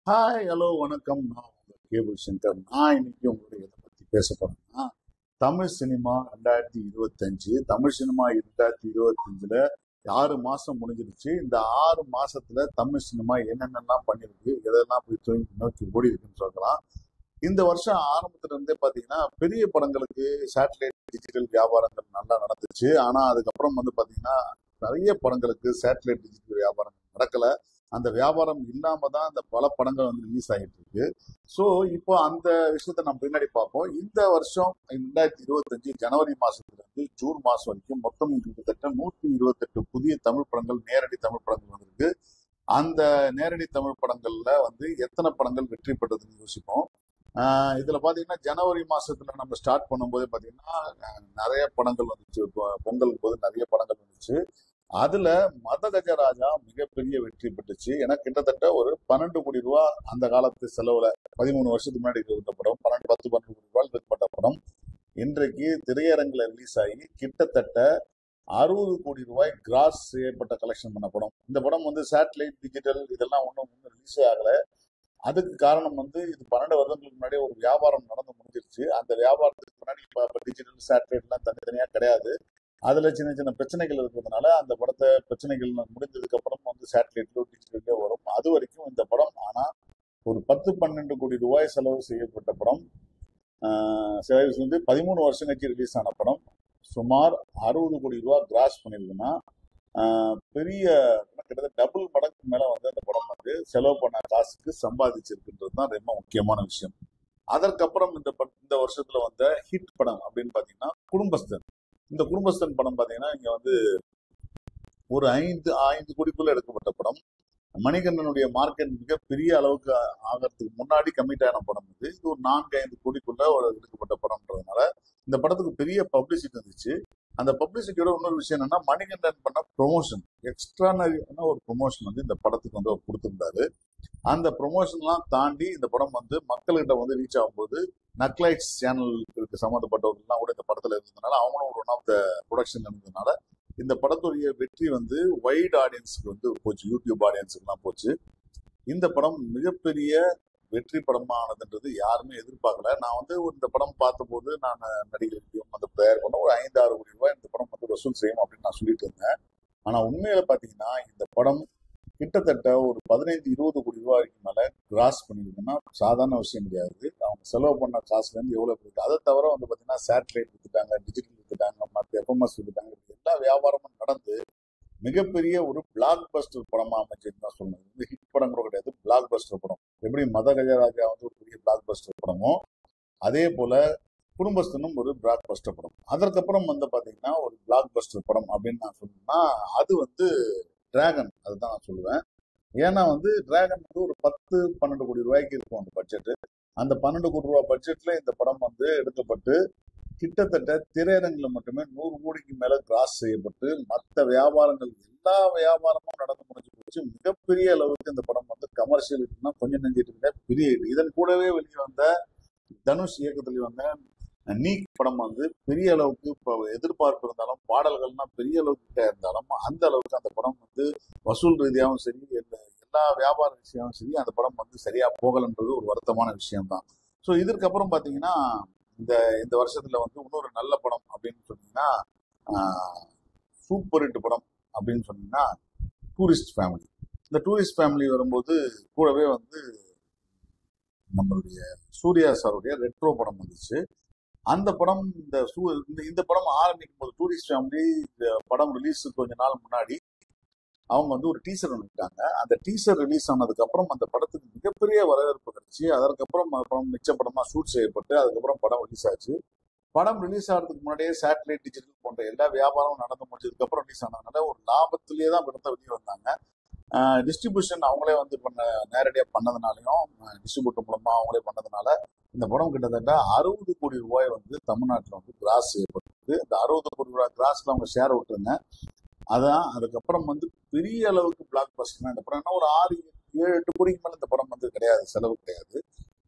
Hi, hello, வணக்கம். நான் உங்கள் கேபிள் சங்கர். நான் இன்னைக்கு உங்களுடைய இதை பற்றி பேச போறேன்னா, தமிழ் சினிமா 2025. தமிழ் சினிமா 2025ல 6 மாசம் முடிஞ்சிருச்சு. இந்த 6 மாசத்துல தமிழ் சினிமா என்னென்னலாம் பண்ணிருக்கு, எதெல்லாம் போய் நோக்கி ஓடி இருக்குன்னு சொல்லலாம். இந்த வருஷம் ஆரம்பத்துல இருந்தே பாத்தீங்கன்னா பெரிய படங்களுக்கு சேட்டலைட் டிஜிட்டல் வியாபாரங்கள் நல்லா நடந்துச்சு. ஆனா அதுக்கப்புறம் பாத்தீங்கன்னா நிறைய படங்களுக்கு சேட்டலைட் டிஜிட்டல் வியாபாரம் நடக்கல. அந்த வியாபாரம் இல்லாம தான் அந்த பல படங்கள் ரிலீஸ் ஆகிட்டு இருக்கு. ஸோ இப்போ அந்த விஷயத்த நம்ம பின்னாடி பார்ப்போம். இந்த வருஷம் 2025 ஜனவரி மாசத்துல இருந்து ஜூன் மாசம் வரைக்கும் மொத்தம் கிட்டத்தட்ட 128 புதிய தமிழ் படங்கள், நேரடி தமிழ் படங்கள் வந்திருக்கு. அந்த நேரடி தமிழ் படங்கள்ல எத்தனை படங்கள் வெற்றி பெற்றதுன்னு யோசிப்போம். இதுல பாத்தீங்கன்னா ஜனவரி மாசத்துல நம்ம ஸ்டார்ட் பண்ணும்போது பாத்தீங்கன்னா நிறைய படங்கள் வந்துச்சு. பொங்கலுக்கு போது நிறைய படங்கள் வந்துச்சு. அதுல மதகஜராஜா மிகப்பெரிய வெற்றி பெற்றுச்சு. ஏன்னா கிட்டத்தட்ட ஒரு 12 கோடி ரூபாய் அந்த காலத்து செலவுல 13 வருஷத்துக்கு முன்னாடி இருந்த படம், 12 கோடி ரூபாய் விற்பட்ட படம் இன்றைக்கு திரையரங்குல ரிலீஸ் ஆகி கிட்டத்தட்ட 60 கோடி ரூபாய் கிராஸ் செய்யப்பட்ட கலெக்ஷன் பண்ண படம். இந்த படம் சேட்டலைட் டிஜிட்டல் இதெல்லாம் ஒன்றும் ரிலீஸே ஆகல. அதுக்கு காரணம் இது 12 வருடங்களுக்கு முன்னாடி ஒரு வியாபாரம் நடந்து முடிஞ்சிருச்சு. அந்த வியாபாரத்துக்கு முன்னாடி இப்ப டிஜிட்டல் சேட்டலைட் எல்லாம் தனித்தனியா கிடையாது. அதுல சின்ன சின்ன பிரச்சனைகள் இருக்கிறதுனால அந்த படத்தை பிரச்சனைகள் முடிஞ்சதுக்கு அப்புறம் சேட்டலைட்லயோ டிஜிட்டல்லையோ வரும். அது வரைக்கும் இந்த படம் ஆனா ஒரு 10-12 கோடி ரூபாய் செலவு செய்யப்பட்ட படம். செலவு 13 வருஷம் கழிச்சு ரிலீஸ் ஆன படம் சுமார் 60 கோடி ரூபாய் கிராஸ் பண்ணிருக்குன்னா பெரிய கிட்டத்தட்ட டபுள் மடங்கு மேல அந்த படம் செலவு பண்ண காசுக்கு சம்பாதிச்சிருக்குன்றது தான் ரொம்ப முக்கியமான விஷயம். அதற்கப்புறம் இந்த வருஷத்துல வந்த ஹிட் படம் அப்படின்னு பாத்தீங்கன்னா குடும்பஸ்தன். இந்த குடும்பஸ்தன் படம் பாத்தீங்கன்னா இங்க ஒரு 5 கோடிக்குள்ள எடுக்கப்பட்ட படம். மணிகண்டனுடைய மார்க்கெட் மிகப்பெரிய அளவுக்கு ஆகிறதுக்கு முன்னாடி கமிட் ஆன படம் இது ஒரு 4-5 கோடிக்குள்ள எடுக்கப்பட்ட படம்ன்றதுனால இந்த படத்துக்கு பெரிய பப்ளிசிட்டி இருந்துச்சு. அந்த பப்ளிசிட்டியோட இன்னொரு விஷயம் என்னன்னா, மணிகண்டன் பண்ண ப்ரொமோஷன், எக்ஸ்ட்ரானரியான ஒரு ப்ரொமோஷன் இந்த படத்துக்கு அவர் கொடுத்திருந்தாரு. அந்த ப்ரொமோஷன்லாம் தாண்டி இந்த படம் மக்கள்கிட்ட ரீச் ஆகும்போது நக்லைட்ஸ் சேனலுக்கு சம்மந்தப்பட்டவர்கள்லாம் கூட இந்த படத்துல இருந்ததுனால அவங்களும் ஒரு ஒன் ஆஃப் த ப்ரொடக்ஷன் இருந்ததுனால இந்த படத்துடைய வெற்றி வைட் ஆடியன்ஸுக்கு போச்சு, யூடியூப் ஆடியன்ஸுக்குலாம் போச்சு. இந்த படம் மிகப்பெரிய வெற்றி படமானதுன்றது யாருமே எதிர்பார்க்கல. நான் இந்த படம் பார்த்தபோது நான் நடிகர்களுக்கும் தயார் பண்ண ஒரு 5-6 கோடி ரூபாய் இந்த படம் வசூல் செய்யும் அப்படின்னு நான் சொல்லிட்டு இருந்தேன். ஆனா உண்மையில பாத்தீங்கன்னா இந்த படம் கிட்டத்தட்ட ஒரு 15-20 கோடி ரூபாய்க்கு மேல கிராஸ் பண்ணிருக்குன்னா சாதாரண விஷயம் கிடையாது. அவங்க செலவு பண்ண காசுல இருந்து எவ்வளவு இருக்கு. அதை தவிர பாத்தீங்கன்னா சேட்டலைட் வித்துட்டாங்க, டிஜிட்டல் வித்துட்டாங்க, மற்ற எஃப்எம்எஸ் வித்துட்டாங்க. எல்லா வியாபாரமும் நடந்து மிகப்பெரிய ஒரு பிளாக் பஸ்டர் படமா அமைச்சுன்னு தான் சொல்லணும். ஹிட் படம் கூட கிடையாது, பிளாக் பஸ்டர் படம். எப்படி மதகஜராஜா ஒரு பெரிய பிளாக் பஸ்டர் படமோ அதே போல குடும்பஸ்தனும் ஒரு பிளாக் பஸ்டர் படம். அதற்கப்புறம் பாத்தீங்கன்னா ஒரு பிளாக் பஸ்டர் படம் அப்படின்னு நான் சொல்லணும்னா அது டிராகன். அதுதான் நான் சொல்லுவேன். ஏன்னா டிராகன் ஒரு 10-12 கோடி ரூபாய்க்கு இருக்கும் அந்த பட்ஜெட். அந்த 12 கோடி ரூபாய் பட்ஜெட்ல இந்த படம் எடுக்கப்பட்டு கிட்டத்தட்ட திரையரங்குல மட்டுமே 100 கோடிக்கு மேல கிராஸ் செய்யப்பட்டு மற்ற வியாபாரங்கள் எல்லா வியாபாரமும் நடந்து முடிஞ்சு போச்சு. மிகப்பெரிய அளவுக்கு இந்த படம் கமர்ஷியல் கொஞ்சம் நெஞ்சிட்டு பெரிய. இதன் கூடவே வெளியே வந்த தனுஷ் இயக்கத்தில் வந்த நீக் படம் பெரிய அளவுக்கு எதிர்பார்ப்பு இருந்தாலும் பாடல்கள்னா பெரிய அளவுக்கு இருந்தாலும் அந்த அளவுக்கு அந்த படம் வசூல் ரீதியாகவும் சரி, எல்லா வியாபார விஷயமும் சரி அந்த படம் சரியா போகலன்றது ஒரு வருத்தமான விஷயம்தான். ஸோ இதற்கப்புறம் பாத்தீங்கன்னா இந்த இந்த வருஷத்துல இன்னொரு நல்ல படம் அப்படின்னு சொன்னீங்கன்னா சூப்பர் ஹிட் படம் அப்படின்னு சொன்னீங்கன்னா டூரிஸ்ட் ஃபேமிலி. இந்த டூரிஸ்ட் ஃபேமிலி வரும்போது கூடவே நம்மளுடைய சூர்யா சாருடைய ரெட்ரோ படம் வந்துச்சு. அந்த படம் இந்த படம் ஆரம்பிக்கும் போது டூரிஸ்ட் ஃபேமிலி இந்த படம் ரிலீஸ் கொஞ்ச நாள் முன்னாடி அவங்க ஒரு டீசர் விட்டாங்க. அந்த டீசர் ரிலீஸ் ஆனதுக்கு அப்புறம் அந்த படத்துக்கு மிகப்பெரிய வரவேற்பு கிடைச்சு அதற்கப்புறம் படம் மிச்ச படமா ஷூட் செய்யப்பட்டு அதுக்கப்புறம் படம் ரிலீஸ் ஆச்சு. படம் ரிலீஸ் ஆகிறதுக்கு முன்னாடியே சேட்டலைட் டிஜிட்டல் போன்ற எல்லா வியாபாரமும் நடந்து முடிச்சதுக்கு அப்புறம் ரிலீஸ் ஆனதுனால ஒரு லாபத்திலேயே தான் படத்தை வெளியே வந்தாங்க. டிஸ்ட்ரிபியூஷன் அவங்களே நேரடியாக பண்ணதுனாலையும் டிஸ்ட்ரிபியூட்டர் மூலமா அவங்களே பண்ணதுனால இந்த படம் கிட்டத்தட்ட 60 கோடி ரூபாய் தமிழ்நாட்டில் கிராஸ் செய்யப்பட்டிருக்கு. இந்த 60 கோடி ரூபாய் கிராஸ்ல அவங்க ஷேர் விட்டுருங்க. அதான் அதுக்கப்புறம் பெரிய அளவுக்கு பிளாக் பஸ்டர் இந்த படம் ஒரு 6-7-8 கோடிக்கு மேல இந்த படம் கிடையாது, செலவு கிடையாது.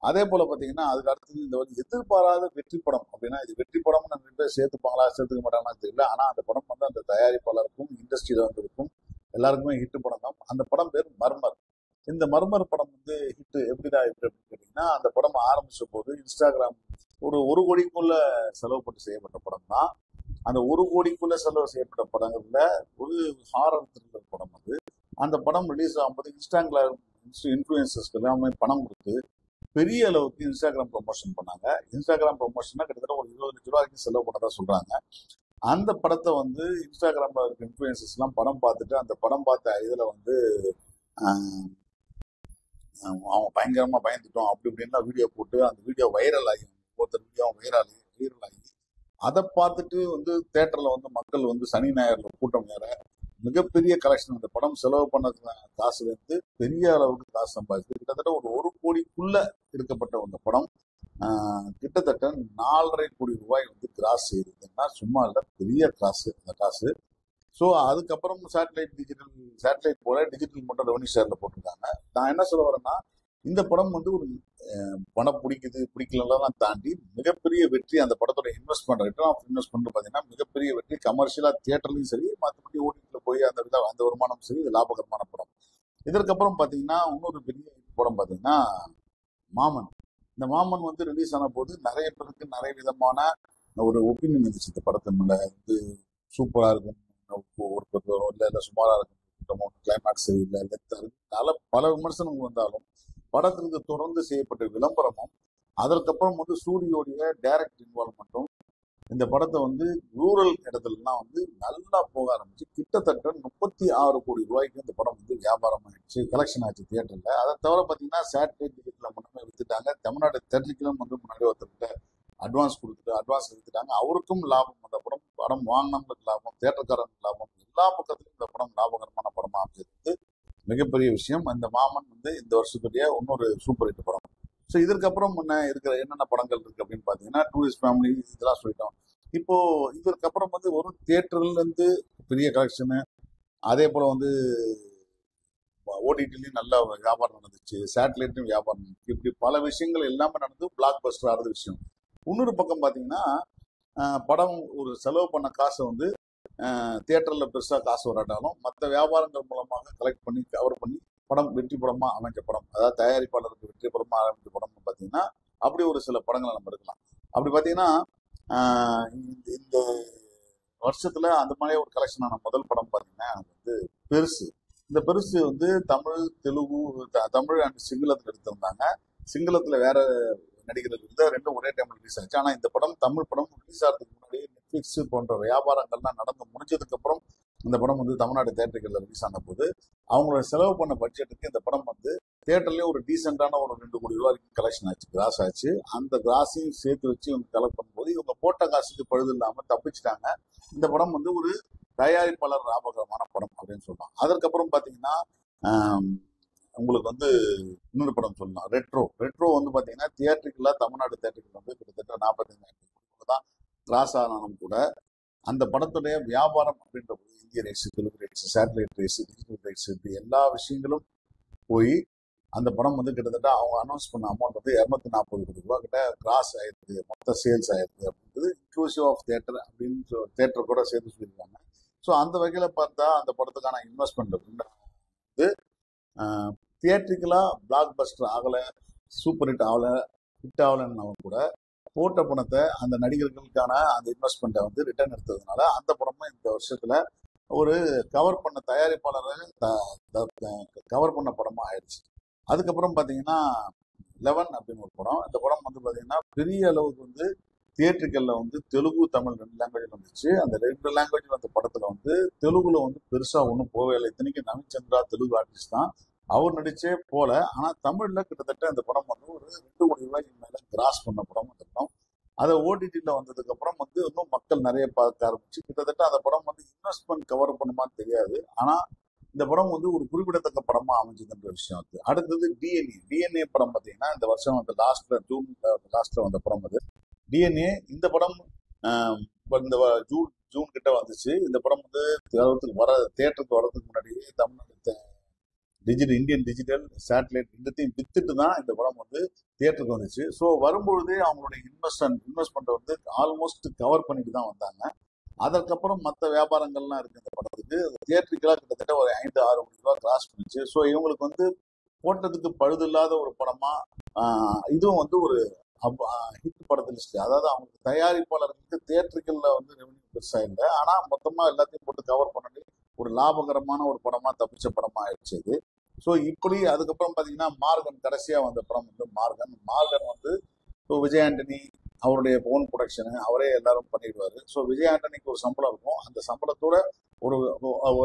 அதே போல பாத்தீங்கன்னா அதுக்கு அடுத்தது இந்த எதிர்பாராத வெற்றி படம் அப்படின்னா இது வெற்றி படம் நிறைய பேர் சேர்த்துப்பாங்களா சேர்த்துக்க மாட்டாங்களான்னு தெரியல. ஆனா அந்த படம் அந்த தயாரிப்பாளருக்கும் இண்டஸ்ட்ரியில இருக்கும் எல்லாருக்குமே ஹிட் படம் தான். அந்த படம் பேர் மர்மர். இந்த மர்மர் படம் வந்து ஹிட் எப்படிடா ஹிட் அப்படின்னு கேட்டீங்கன்னா, அந்த படம் ஆரம்பிச்ச போது இன்ஸ்டாகிராம் ஒரு கோடிக்குள்ள செலவு பண்ணி செய்யப்பட்ட படம் தான். அந்த 1 கோடிக்குள்ள செலவு செய்யப்பட்ட படங்கள்ல ஒரு ஹாரர் த்ரில்லர் படம் அது. அந்த படம் ரிலீஸ் ஆகும்போது இன்ஸ்டாகிராம் இன்ஃபுளுசர்ஸ்க்கு எல்லாமே பணம் கொடுத்து பெரிய அளவுக்கு இன்ஸ்டாகிராம் ப்ரொமோஷன் பண்ணாங்க. இன்ஸ்டாகிராம் ப்ரொமோஷனா கிட்டத்தட்ட ஒரு 20 லட்ச ரூபாய்க்கு செலவு பண்ணதா சொல்றாங்க. அந்த படத்தை வந்து இன்ஸ்டாகிராம்ல இருக்க இன்ஃபுளுசர்ஸ் எல்லாம் படம் பார்த்துட்டு அந்த படம் பார்த்த இதுல வந்து ஆஹ், அவங்க பயங்கரமா பயந்துட்டோம் அப்படி இப்படின்னா வீடியோ போட்டு அந்த வீடியோ வைரல் ஆகி ஒருத்தர் வீடியோ வைரல் ஆகி அதை பார்த்துட்டு வந்து தியேட்டர்ல வந்து மக்கள் வந்து சனி ஞாயிறுல கூட்டம் வேற மிகப்பெரிய கலெக்ஷன். அந்த படம் செலவு பண்ண காசுல இருந்து பெரிய அளவுக்கு காசு சம்பாதிச்சு கிட்டத்தட்ட ஒரு கோடிக்குள்ள எடுக்கப்பட்ட அந்த படம் கிட்டத்தட்ட 4.5 கோடி ரூபாய் வந்து கிராஸ் செய்யுதுன்னா சும்மா இல்ல, பெரிய காசு அந்த காசு. ஸோ அதுக்கப்புறம் சேட்டலைட் போல டிஜிட்டல் மட்டும் ரெவன்யூ ஷேர்ல போட்டிருக்காங்க. நான் என்ன சொல்ல வரேன்னா, இந்த படம் வந்து ஒரு படம் பிடிக்குது பிடிக்கலாம் தாண்டி மிகப்பெரிய வெற்றி. அந்த படத்தோட இன்வெஸ்ட்மெண்ட் ரிட்டர்ன் ஆஃப் இன்வெஸ்ட்மெண்ட் பார்த்தீங்கன்னா மிகப்பெரிய வெற்றி. கமர்ஷியலா தியேட்டர்லையும் சரி, மற்றபடி ஓடிடியில் போய் அந்த வருமானம் சரி, இது லாபகரமான படம். இதற்கப்புறம் பார்த்தீங்கன்னா இன்னொரு பெரிய படம் பார்த்தீங்கன்னா மாமன். இந்த மாமன் வந்து ரிலீஸ் ஆன போது நிறைய பேருக்கு நிறைய விதமான ஒரு ஒப்பீனியன் இருந்துச்சு. இந்த படத்தின் மேல வந்து சூப்பரா இருக்கும், இல்லை சுமாரா இருக்கும், கிளைமேக்ஸ் சரியில்லை, லென்த் பல விமர்சனங்கள் வந்தாலும் படத்திற்கு தொடர்ந்து செய்யப்பட்ட விளம்பரமும் அதற்கப்புறம் வந்து சூரியோடைய டைரக்ட் இன்வால்வ்மெண்ட்டும் இந்த படத்தை வந்து ரூரல் இடத்துலலாம் வந்து நல்லா போக ஆரம்பிச்சு கிட்டத்தட்ட 36 கோடி ரூபாய்க்கு இந்த படம் வந்து வியாபாரம் ஆயிடுச்சு, கலெக்ஷன் ஆச்சு தியேட்டர்ல. அதை தவிர பார்த்தீங்கன்னா சேட்டலைட் டிக்கெட்ல மட்டுமே வித்துட்டாங்க. தமிழ்நாடு தேட்டருக்கும் வந்து முன்னாடி ஒருத்தர்கிட்ட அட்வான்ஸ் வித்துட்டாங்க. அவருக்கும் லாபம். அந்த படம் வாங்கினவங்களுக்கு லாபம், தியேட்டர்காரங்களுக்கு லாபம், எல்லா பக்கத்துலையும் இந்த படம் லாபகரமான படமா அமைஞ்சது மிகப்பெரிய விஷயம். இந்த மாமன் வந்து இந்த வருஷத்துடைய இன்னொரு சூப்பர் ஹிட் படம். ஸோ இதற்கப்புறம் இருக்கிற என்னென்ன படங்கள் இருக்கு அப்படின்னு பாத்தீங்கன்னா, டூரிஸ்ட் ஃபேமிலி இதெல்லாம் சொல்லிட்டோம். இப்போ இதற்கப்புறம் வந்து ஒரு தியேட்டர்ல இருந்து பெரிய கலெக்ஷனு, அதே போல வந்து ஓடிடிலையும் நல்ல வியாபாரம் நடந்துச்சு, சேட்டலைட்லையும் வியாபாரம் நடந்துச்சு. இப்படி பல விஷயங்கள் எல்லாமே நடந்து பிளாக் பஸ்டர் ஆகிறது விஷயம். இன்னொரு பக்கம் பாத்தீங்கன்னா, படம் ஒரு செலவு பண்ண காசை வந்து தியேட்டர்ல பெருசா காசு வராட்டாலும் மற்ற வியாபாரங்கள் மூலமாக கலெக்ட் பண்ணி கவர் பண்ணி படம் வெற்றி படமா அமைஞ்ச படம், அதாவது தயாரிப்பாளருக்கு வெற்றி படமா அமைஞ்ச படம்னு பாத்தீங்கன்னா அப்படி ஒரு சில படங்களை நம்ம எடுக்கலாம். அப்படி பாத்தீங்கன்னா இந்த வருஷத்துல அந்த மாதிரி ஒரு கலெக்ஷனான முதல் படம் பாத்தீங்கன்னா வந்து பெருசு. இந்த பெருசு வந்து தமிழ் அண்ட் சிங்களத்துல எடுத்திருந்தாங்க. சிங்களத்துல வேற நடிகர்கள் இருந்தா ரெண்டும் ஒரே டைம்ல ரிலீஸ் ஆச்சு. ஆனா இந்த படம் தமிழ் படம் ரிலீஸ் ஆகிறதுக்கு முன்னாடி நெட்ஃபிளிக்ஸ் போன்ற வியாபாரங்கள்லாம் நடந்து முடிஞ்சதுக்கு அப்புறம் இந்த படம் வந்து தமிழ்நாடு தியேட்டர்கள்ல ரிலீஸ் ஆன போது அவங்களோட செலவு பண்ண பட்ஜெட்டுக்கு இந்த படம் வந்து தியேட்டர்லயே ஒரு டீசென்டான ஒரு 2 கோடி ரூபாய் கலெக்ஷன் ஆச்சு, கிராஸ் ஆச்சு. அந்த கிராஸையும் சேர்த்து வச்சு இவங்க கலெக்ட் பண்ணும்போது இவங்க போட்ட காசுக்கு பழுது இல்லாம தப்பிச்சிட்டாங்க. இந்த படம் வந்து ஒரு தயாரிப்பாளர் லாபகரமான படம் அப்படின்னு சொல்லலாம். அதற்கப்புறம் பாத்தீங்கன்னா உங்களுக்கு வந்து இன்னொரு படம் சொல்லலாம், ரெட்ரோ வந்து பாத்தீங்கன்னா தியேட்டருக்குள்ள தமிழ்நாடு தியேட்டருக்கு வந்து கிட்டத்தட்ட 45,000 தான் கிராஸ் ஆனாலும் கூட அந்த படத்துடைய வியாபாரம் அப்படின்ற போது இந்திய rights, Telugu rights, satellite rights, digital rights, இப்படி எல்லா விஷயங்களும் போய் அந்த படம் வந்து கிட்டத்தட்ட அவங்க அனௌன்ஸ் பண்ண அமௌண்ட் வந்து 240 கோடி ரூபாய் கிட்ட கிராஸ் ஆயிருக்கு, மொத்த சேல்ஸ் ஆயிருக்கு அப்படின்றது இன்க்ளூசிவ் ஆஃப் தியேட்டர் அப்படின்னு தியேட்டர் கூட சேர்த்து சொல்லியிருக்காங்க. ஸோ அந்த வகையில பார்த்தா அந்த படத்துக்கான இன்வெஸ்ட்மெண்ட் வந்து தியேட்டரிக்கலா பிளாக் பஸ்டர் ஆகல, சூப்பர் ஹிட் ஆகலன்னாலும் கூட போட்ட பணத்தை அந்த நடிகர்களுக்கான அந்த இன்வெஸ்ட்மெண்ட்டை வந்து ரிட்டர்ன் எடுத்ததுனால அந்த படமும் இந்த வருஷத்துல ஒரு கவர் பண்ண தயாரிப்பாளரை கவர் பண்ண படமா ஆயிடுச்சு. அதுக்கப்புறம் பாத்தீங்கன்னா 11 அப்படின்னு ஒரு படம். இந்த படம் வந்து பாத்தீங்கன்னா பெரிய அளவுக்கு வந்து தியேட்டருக்கல்ல வந்து தெலுங்கு தமிழ் 2 லாங்குவேஜ் வந்துச்சு. அந்த 2 லாங்குவேஜ் வந்த படத்துல வந்து தெலுங்குல வந்து பெருசா ஒன்றும் போவே இல்லை. இத்தனைக்கு நவீன் சந்திரா தெலுங்கு ஆர்டிஸ்ட் தான், அவர் நடிச்சே போல. ஆனா தமிழ்ல கிட்டத்தட்ட இந்த படம் வந்து ஒரு 2 கோடி ரூபாய்க்கு மேல கிராஸ் பண்ண படம் அந்த படம். அதை ஓடிடியில் வந்ததுக்கு அப்புறம் வந்து இன்னும் மக்கள் நிறைய பார்க்க ஆரம்பிச்சு கிட்டத்தட்ட அந்த படம் வந்து இன்வெஸ்ட்மெண்ட் கவர் பண்ணுமான்னு தெரியாது. ஆனா இந்த படம் வந்து ஒரு குறிப்பிடத்தக்க படமா அமைஞ்சதுன்ற விஷயம் இருக்கு. அடுத்தது டிஎன்ஏ படம் பார்த்தீங்கன்னா இந்த வருஷம் வந்து லாஸ்ட்ல வந்த படம் அது டிஎன்ஏ. இந்த படம் இந்த ஜூன் கிட்ட வந்துச்சு. இந்த படம் வந்து தியேட்டருக்கு வர்றதுக்கு முன்னாடியே தமிழ்நாடு இந்தியன் டிஜிட்டல் சேட்டலைட் ரெண்டுத்தையும் வித்துட்டு தான் இந்த படம் வந்து தியேட்டருக்கு வந்துச்சு. ஸோ வரும்பொழுதே அவங்களுடைய இன்வெஸ்ட்மெண்ட் வந்து ஆல்மோஸ்ட் கவர் பண்ணிட்டு தான் வந்தாங்க. அதற்கப்புறம் மற்ற வியாபாரங்கள்லாம் இருக்கு இந்த படத்துக்கு. தியேட்டருக்கெல்லாம் கிட்டத்தட்ட ஒரு 5-6 கோடி ரூபாய் கிராஸ் பண்ணிச்சு. ஸோ இவங்களுக்கு வந்து போட்டதுக்கு பழுது இல்லாத ஒரு படமா இதுவும் வந்து ஒரு ஹிட் படத்து லிஸ்ட். அதாவது அவங்களுக்கு தயாரிப்பாளர்களுக்கு தியேட்டருக்கல்ல வந்து ரெவன்யூ பெருசா இல்லை, ஆனா மொத்தமா எல்லாத்தையும் போட்டு கவர் பண்ணி ஒரு லாபகரமான ஒரு படமா தப்பிச்ச படமா ஆயிடுச்சு இது. ஸோ இப்படி அதுக்கப்புறம் பாத்தீங்கன்னா மார்கன் கடைசியா வந்த படம் வந்து மார்கன். மார்கன் வந்து விஜய் ஆண்டனி அவருடைய ஓன் ப்ரொடக்ஷனு, அவரே எல்லாரும் பண்ணிடுவாரு. ஸோ விஜய் ஆண்டனிக்கு ஒரு சம்பளம் இருக்கும், அந்த சம்பளத்தோட ஒரு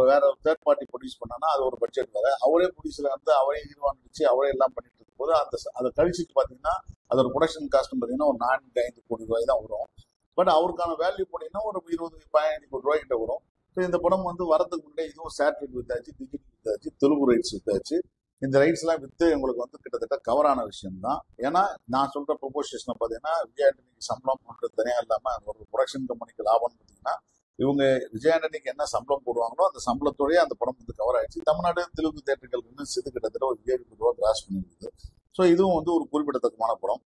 வேற தேர்ட் பார்ட்டி ப்ரொடியூஸ் பண்ணானா அது ஒரு பட்ஜெட் வேற. அவரே ப்ரொடியூசர் வந்து அவரே ஹீரோவா நடிச்சு அவரே எல்லாம் பண்ணிட்டு இருக்கும் போது அதை கழிச்சுட்டு பாத்தீங்கன்னா அதோட ப்ரொடக்ஷன் காஸ்ட் பாத்தீங்கன்னா ஒரு 4-5 கோடி ரூபாய் தான் வரும். பட் அவருக்கான வேல்யூ போனீங்கன்னா ஒரு 20-15 கோடி ரூபாய் கிட்ட வரும். ஸோ இந்த படம் வந்து வரதுக்கு முன்னாடி இதுவும் சேட்டலைட் வித்தாச்சு, டிஜிட்டல் வித்தாச்சு, தெலுங்கு ரைட்ஸ் வித்தாச்சு. இந்த ரைட்ஸ் எல்லாம் வித்து எங்களுக்கு வந்து கிட்டத்தட்ட கவரான விஷயம் தான். ஏன்னா நான் சொல்ற ப்ரொபோசிஷனை பாத்தீங்கன்னா விஜய் ஆண்டனிக்கு சம்பளம் பண்றது தனியா இல்லாம ஒரு ப்ரொடக்ஷன் கம்பெனிக்கு லாபம்னு பாத்தீங்கன்னா இவங்க விஜய் ஆண்டனிக்கு என்ன சம்பளம் போடுவாங்களோ அந்த சம்பளத்தோடய அந்த படம் வந்து கவர் ஆயிடுச்சு. தமிழ்நாடு தெலுங்கு தேட்டர்கள் கிட்டத்தட்ட ஒரு 7 கோடி ரூபாய் கிராஸ் பண்ணிருக்குது. ஸோ இதுவும் வந்து ஒரு குறிப்பிடத்தக்கமான படம்.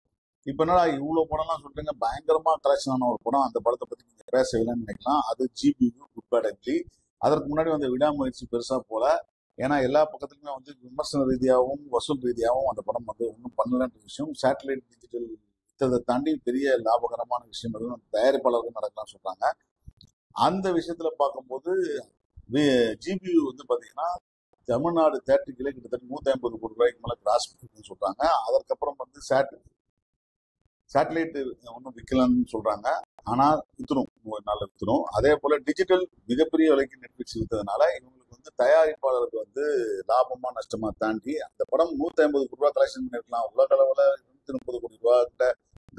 இப்ப என்னடா இவ்வளவு படம்லாம் சொல்றீங்க, பயங்கரமா கலெக்ஷன் ஆன ஒரு படம், அந்த படத்தை பத்தி நீங்க பேசவில்லைன்னு நினைக்கலாம். அது ஜிபியு குட் பேட் அக்லி. அதற்கு முன்னாடி வந்து விடாமுயற்சி பெருசா போல, ஏன்னா எல்லா பக்கத்துக்குமே வந்து விமர்சன ரீதியாகவும் வசூல் ரீதியாகவும் அந்த படம் வந்து ஒன்றும் பண்ணலன்ற விஷயம். சேட்டலைட் டிஜிட்டல் வித்ததை தாண்டி பெரிய லாபகரமான விஷயம் எதுவும் தயாரிப்பாளர்கள் நடக்கலாம் சொல்றாங்க. அந்த விஷயத்துல பார்க்கும்போது ஜிபியு வந்து பாத்தீங்கன்னா தமிழ்நாடு தேட்டருக்குள்ளே கிட்டத்தட்ட 150 கோடி ரூபாய்க்கு மேல கிராஸ் பண்ணிருக்குன்னு சொல்றாங்க. அதற்கப்புறம் வந்து சேட்டலைட் ஒன்றும் விற்கலன்னு சொல்றாங்க, ஆனா வித்துரும், நல்ல வித்துரும். அதே போல டிஜிட்டல் மிகப்பெரிய விலைக்கு நெட்ஃபிளிக்ஸ் வித்ததுனால இவங்களுக்கு வந்து தயாரிப்பாளருக்கு வந்து லாபமா நஷ்டமா தாண்டி அந்த படம் 150 கோடி ரூபாய் கலெக்ஷன் பண்ணிருக்கலாம், உலக அளவுல 230 கோடி ரூபாய் கிட்ட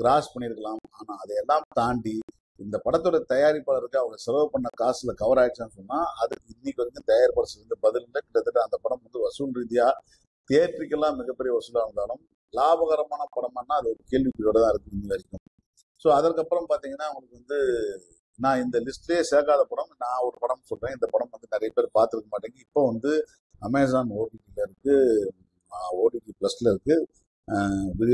கிராஸ் பண்ணிருக்கலாம். ஆனா அதையெல்லாம் தாண்டி இந்த படத்தோட தயாரிப்பாளருக்கு அவங்க செலவு பண்ண காசுல கவர் ஆயிடுச்சான்னு சொன்னா அதுக்கு இன்னைக்கு வரைக்கும் தயாரிப்பாளர் இருந்த பதில் இல்லை. கிட்டத்தட்ட அந்த படம் வந்து வசூல் ரீதியா தியேட்டருக்கெல்லாம் மிகப்பெரிய வசூலா இருந்தாலும் லாபகரமான படமானா அது ஒரு கேள்விக்குறியோட தான் இருக்கு இன்னி வரைக்கும். ஸோ அதற்கப்புறம் பாத்தீங்கன்னா அவங்களுக்கு வந்து நான் இந்த லிஸ்ட்லயே சேர்க்காத படம் நான் ஒரு படம் சொல்றேன். இந்த படம் வந்து நிறைய பேர் பார்த்துருக்க மாட்டேங்க. இப்போ வந்து அமேசான் ஓடிடில இருக்கு, ஓடிடி பிளஸ்ல இருக்கு,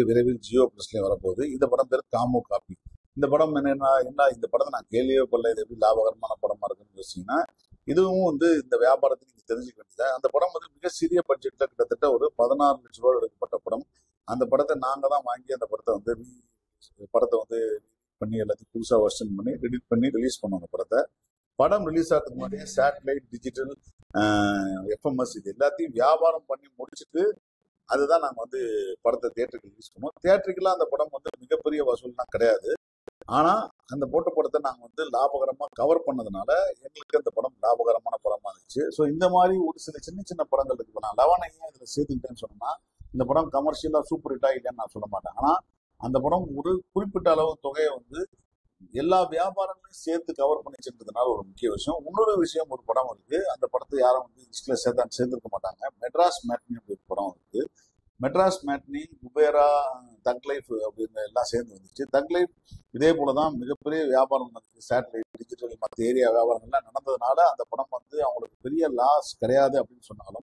விரைவில் ஜியோ பிளஸ்லயும் வரப்போகுது. இந்த படம் பேர் காமோ காப்பி. இந்த படம் என்ன இந்த படத்தை நான் கேள்வியே பண்ணல, இது எப்படி லாபகரமான படமா இருக்குன்னு யோசிச்சீங்கன்னா இதுவும் வந்து இந்த வியாபாரத்தை நீங்க தெரிஞ்சுக்க வேண்டியது. அந்த படம் வந்து மிக சிறிய பட்ஜெட்ல கிட்டத்தட்ட ஒரு 16 லட்சம் ரூபாய் எடுக்கப்பட்ட படம். அந்த படத்தை நாங்க தான் வாங்கி அந்த படத்தை வந்து பண்ணி எல்லாத்தையும் புதுசா வெர்ஷன் பண்ணி எடிட் பண்ணி ரிலீஸ் பண்ணோம். அந்த படத்தை படம் ரிலீஸ் ஆகிறதுக்கு முன்னாடியே சேட்டலைட் டிஜிட்டல் எஃப்எம்எஸ் இது எல்லாத்தையும் வியாபாரம் பண்ணி முடிச்சுட்டு அதுதான் நாங்க வந்து படத்தை தியேட்டருக்கு ரிலீஸ் பண்ணுவோம். தியேட்டருக்குலாம் அந்த படம் வந்து மிகப்பெரிய வசூல்லாம் கிடையாது, ஆனா அந்த போட்ட படத்தை நாங்க வந்து லாபகரமா கவர் பண்ணதுனால எங்களுக்கு அந்த படம் லாபகரமான படமா இருந்துச்சு. ஸோ இந்த மாதிரி ஒரு சில சின்ன சின்ன படங்கள் இருக்கு. நான் லெவனை ஏன் இதுல சேர்த்துக்கிட்டேன்னு சொன்னா இந்த படம் கமர்ஷியலா சூப்பர் ஹிட்டா இல்லைன்னு நான் சொல்ல மாட்டேன், ஆனா அந்த படம் ஒரு குறிப்பிட்ட அளவு தொகையை வந்து எல்லா வியாபாரங்களையும் சேர்த்து கவர் பண்ணி சென்றதுனால ஒரு முக்கிய விஷயம். இன்னொரு விஷயம், ஒரு படம் இருக்கு, அந்த படத்தை யாரும் வந்து லிஸ்ட்ல சேர்ந்திருக்க மாட்டாங்க. மெட்ராஸ் மேட்னி அப்படி ஒரு படம் இருக்கு. மெட்ராஸ் மேட்னி, குபேரா, தக் லைஃப் அப்படின்னு எல்லாம் சேர்ந்து வந்துச்சு. தக் லைஃப் இதே போலதான் மிகப்பெரிய வியாபாரம் நடந்துச்சு. சேட்டலைட் டிஜிட்டல் மற்ற ஏரியா வியாபாரங்கள்லாம் நடந்ததுனால அந்த படம் வந்து அவங்களுக்கு பெரிய லாஸ் கிடையாது அப்படின்னு சொன்னாலும்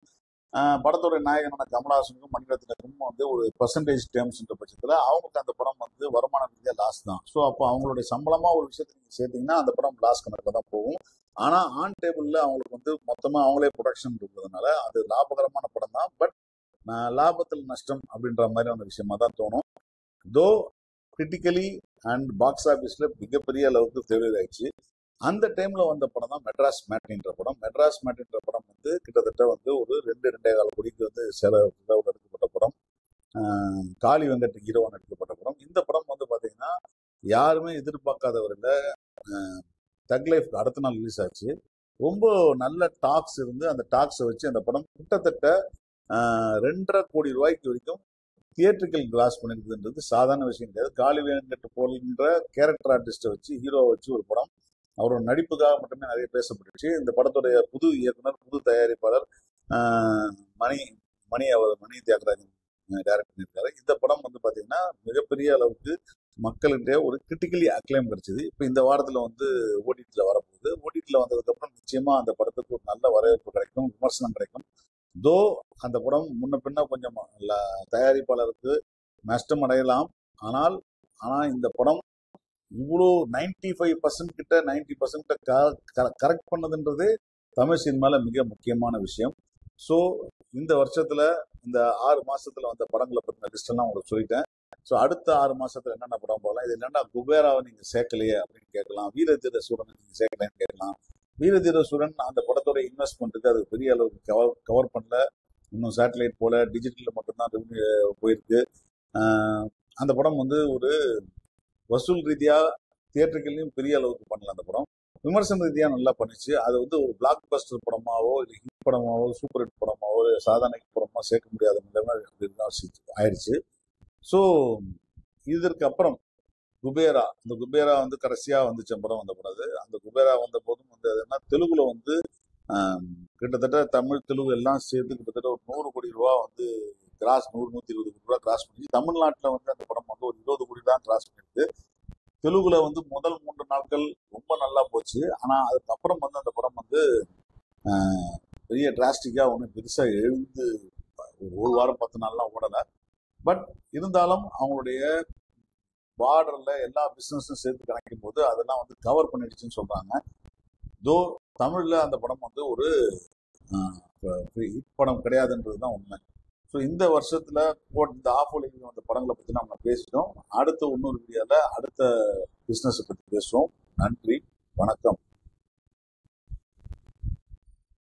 படத்தோட நாயகனான கமலஹாசனுக்கும் மணிரத்னத்துக்கும் வந்து ஒரு பெர்சன்டேஜ் டேர்ம்ஸ்ன்ற பட்சத்தில் அவங்களுக்கு அந்த படம் வந்து வருமான ரீதியாக லாஸ் தான். ஸோ அப்போ அவங்களுடைய சம்பளமா ஒரு விஷயத்தை நீங்க சேர்த்தீங்கன்னா அந்த படம் லாஸ் கணக்கில் தான் போகும். ஆனா ஆன் டேபிள்ல அவங்களுக்கு வந்து மொத்தமா அவங்களே ப்ரொடக்ஷன் இருக்கிறதுனால அது லாபகரமான படம் தான். பட் லாபத்தில் நஷ்டம் அப்படின்ற மாதிரியான விஷயமா தான் தோணும். தோ கிரிட்டிக்கலி அண்ட் பாக்ஸ் ஆபீஸ்ல மிகப்பெரிய அளவுக்கு ஃபெயிலியர் ஆயிடுச்சு. அந்த டைம்ல வந்த படம் தான் மெட்ராஸ் மேட்னின்ற படம். மெட்ராஸ் மேட்னின்ற படம் வந்து கிட்டத்தட்ட வந்து ஒரு 2-2.25 கோடிக்கு வந்து செலவு எடுக்கப்பட்ட படம். காளி வெங்கட் ஹீரோவா நடிக்கப்பட்ட படம். இந்த படம் வந்து பாத்தீங்கன்னா யாருமே எதிர்பார்க்காதவரில் தக் லைஃப் அடுத்த நாள் ரிலீஸ் ஆச்சு. ரொம்ப நல்ல டாக்ஸ் இருந்து அந்த டாக்ஸை வச்சு அந்த படம் கிட்டத்தட்ட 2.5 கோடி ரூபாய்க்கு வரைக்கும் தியேட்டர்கள் கிராஸ் பண்ணிருக்குதுன்றது சாதாரண விஷயம் கிடையாது. காளி வெங்கட் போன்ற கேரக்டர் ஆர்டிஸ்டை வச்சு ஹீரோவை வச்சு ஒரு படம் அவரோட நடிப்புக்காக மட்டுமே நிறைய பேசப்பட்டுச்சு. இந்த படத்துடைய புது இயக்குனர், புது தயாரிப்பாளர் மணி தியாகராஜன் டைரக்ட் பண்ணியிருக்காரு. இந்த படம் வந்து பாத்தீங்கன்னா மிகப்பெரிய அளவுக்கு மக்கள்கிட்ட ஒரு கிரிட்டிக்கலி அக்ளைம் கிடைச்சது. இப்ப இந்த வாரத்துல வந்து ஓடிடில வரப்போகுது. ஓடிடில வந்ததுக்கு அப்புறம் நிச்சயமா அந்த படத்துக்கு ஒரு நல்ல வரவேற்பு கிடைக்கும், விமர்சனம் கிடைக்கும். தோ அந்த படம் முன்ன பின்ன கொஞ்சம் தயாரிப்பாளருக்கு நஷ்டம் அடையலாம். ஆனா இந்த படம் இவ்வளோ 95% கிட்ட 90% கரெக்ட் பண்ணதுன்றது தமிழ் சினிமால மிக முக்கியமான விஷயம். ஸோ இந்த வருஷத்துல இந்த 6 மாசத்துல வந்த படங்களை பத்தின லிஸ்ட் எல்லாம் உங்களுக்கு சொல்லிட்டேன். ஸோ அடுத்த 6 மாசத்துல என்னென்ன படம் போகலாம், இது என்னென்ன குபேராவை நீங்க சேர்க்கலையே அப்படின்னு கேட்கலாம், வீரதீர சூரனை நீங்க சேர்க்கலைன்னு கேட்கலாம். வீரதீர சூரன் அந்த படத்தோட இன்வெஸ்ட்மெண்ட்டுக்கு அது பெரிய அளவுக்கு கவர் பண்ணல. இன்னும் சேட்டலைட் போல டிஜிட்டல்ல மட்டும்தான் ரெவன்யூ போயிருக்கு. அந்த படம் வந்து ஒரு வசூல் ரீதியா தியேட்டர்களையும் பெரிய அளவுக்கு பண்ணல. அந்த படம் விமர்சன ரீதியா நல்லா பண்ணிச்சு. அது வந்து ஒரு பிளாக் பஸ்டர் படமாவோ இல்லை ஹிட் படமாவோ சூப்பர் ஹிட் படமாவோ சாதாரண ஹிட் படமா சேர்க்க முடியாத நிலைமை ஆயிடுச்சு. ஸோ இதற்கு அப்புறம் குபேரா, இந்த குபேரா வந்து கடைசியா வந்துச்ச படம் வந்த படம் அது. அந்த குபேரா வந்த போதும் வந்து அது என்ன தெலுங்குல வந்து கிட்டத்தட்ட தமிழ் தெலுங்கு எல்லாம் சேர்த்து கிட்டத்தட்ட ஒரு 100 கோடி ரூபா வந்து கிராஸ், 100-120 கோடி ரூபா கிராஸ் பண்ணி, தமிழ்நாட்டில் வந்து அந்த படம் வந்து ஒரு 20 கோடி தான் கிராஸ் பண்ணிருக்கு. தெலுங்குல வந்து முதல் 3 நாட்கள் ரொம்ப நல்லா போச்சு. ஆனா அதுக்கப்புறம் வந்து அந்த படம் வந்து பெரிய டிராஸ்டிக்கா ஒன்றும் பெருசா எழுந்து ஒரு வாரம் 10 நாள்லாம் ஓடல. பட் இருந்தாலும் அவங்களுடைய பார்டர்ல எல்லா பிசினஸும் சேர்த்து கணக்கும் போது அதெல்லாம் வந்து கவர் பண்ணிடுச்சுன்னு சொல்றாங்க. தோ தமிழ்ல அந்த படம் வந்து ஒரு ஹிட் படம் கிடையாதுன்றதுதான் உண்மை. ஸோ இந்த வருஷத்துல இந்த ஆஃபோலிங் வந்த படங்களை பத்தி நம்ம பேசிட்டோம். அடுத்த இன்னொரு வீடியோல அடுத்த பிசினஸ் பத்தி பேசுவோம். நன்றி, வணக்கம்.